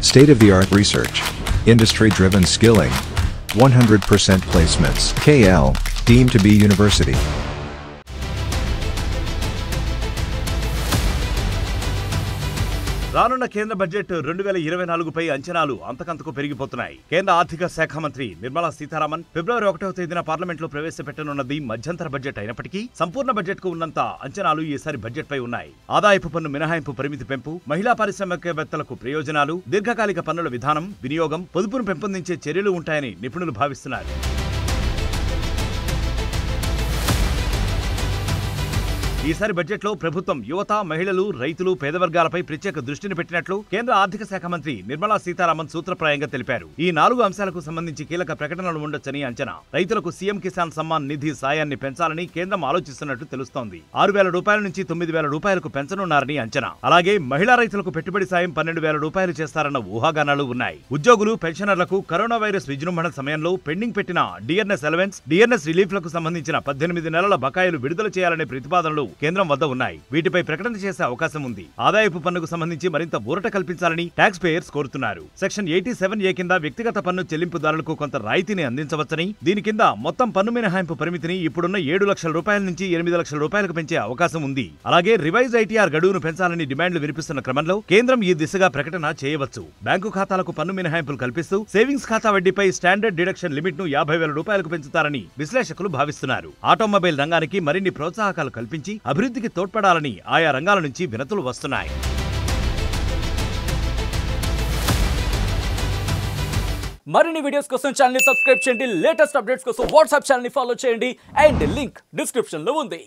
State-of-the-art research. Industry-driven skilling. 100% placements. KL, deemed to be university. రానున్న కేంద్ర budget 2024 పై అంచనాలు అంతకంతకు పెరిగిపోతున్నాయి. కేంద్ర ఆర్థిక శాఖ మంత్రి నిర్మలా సీతారామన్ ఫిబ్రవరి 1వ తేదీన పార్లమెంట్లో ప్రవేశపెట్టనున్నది మధ్యంతర బడ్జెట్ అయినప్పటికీ సంపూర్ణ బడ్జెట్ కు ఉన్నంత అంచనాలు ఈసారి బడ్జెట్ పై ఉన్నాయి. ఆదాయపు పన్ను మినహాయింపు పరిమితి పెంపు, మహిళా పారిశ్రామికవేత్తలకు ప్రయోజనాలు, దీర్ఘకాలిక పన్నుల విధానం, వినియోగం, పొదుపును పెంపొందించే చర్యలు ఉంటాయని నిపుణులు భావిస్తున్నారు. ఈసారి బడ్జెట్ లో ప్రభుత్వం యువత, మహిళలు, రైతులు, పేద వర్గాలపై ప్రత్యేక దృష్టిని పెట్టినట్లు కేంద్ర ఆర్థిక శాఖ మంత్రి నిర్మలా సీతారామన్ సూత్రప్రాయంగా తెలిపారు. ఈ 4 అంశాలకు సంబంధించి కీలక ప్రకటనలు ఉండొచ్చని అంచనా. రైతులకు సీఎం కిసాన్ సమ్మాన్ నిధి సాయాన్ని పెంచాలని కేంద్రం ఆలోచిస్తున్నట్టు తెలుస్తోంది. 6,000 రూపాయల నుంచి 9,000 రూపాయలకు పెంచనున్నారని అంచనా. అలాగే మహిళా రైతులకు పెట్టుబడి సాయం 12,000 రూపాయలు చేస్తారన్న ఊహాగానాలు ఉన్నాయి. ఉద్యోగులు, పెన్షనర్లకు కరోనా వైరస్ విజృంభణ సమయంలో పెండింగ్ పెట్టిన డిఆర్ఎస్ అలవెన్స్, డిఆర్ఎస్ రిలీఫ్లకు సంబంధించిన 18 నెలల బకాయిలు విడుదల చేయాలనే ప్రతిపాదనలు కేంద్రం వద్ద ఉన్నాయి. వీటిపై ప్రకటన చేసే అవకాశం ఉంది. ఆదాయపు పన్నుకు సంబంధించి మరింత ఊరట కల్పించాలని ట్యాక్స్ పేయర్స్ కోరుతున్నారు. సెక్షన్ 87A కింద వ్యక్తిగత పన్ను చెల్లింపుదారులకు కొంత రాయితీని అందించవచ్చని, దీని కింద మొత్తం పన్ను మినహాయింపు పరిమితిని ఇప్పుడున్న 7 లక్షల రూపాయల నుంచి 8 లక్షల రూపాయలకు పెంచే అవకాశం ఉంది. అలాగే రివైజ్ ఐటీఆర్ గడువును పెంచాలని డిమాండ్లు వినిపిస్తున్న క్రమంలో కేంద్రం ఈ దిశగా ప్రకటన చేయవచ్చు. బ్యాంకు ఖాతాలకు పన్ను మినహాయింపులు కల్పిస్తూ సేవింగ్స్ ఖాతా వడ్డీపై స్టాండర్డ్ డిడక్షన్ లిమిట్ ను 50,000 రూపాయలకు పెంచుతారని విశ్లేషకులు భావిస్తున్నారు. ఆటోమొబైల్ రంగానికి మరిన్ని ప్రోత్సాహకాలు కల్పించి అభివృద్ధికి తోడ్పడాలని ఆయా రంగాల నుంచి వినతులు వస్తున్నాయి. మరిన్ని వీడియోస్ కోసం ఛానల్ ని సబ్స్క్రైబ్ చేయండి. లేటెస్ట్ అప్డేట్స్ కోసం వాట్సాప్ ఛానల్ ని ఫాలో చేయండి. అండ్ లింక్ డిస్క్రిప్షన్ లో ఉంది.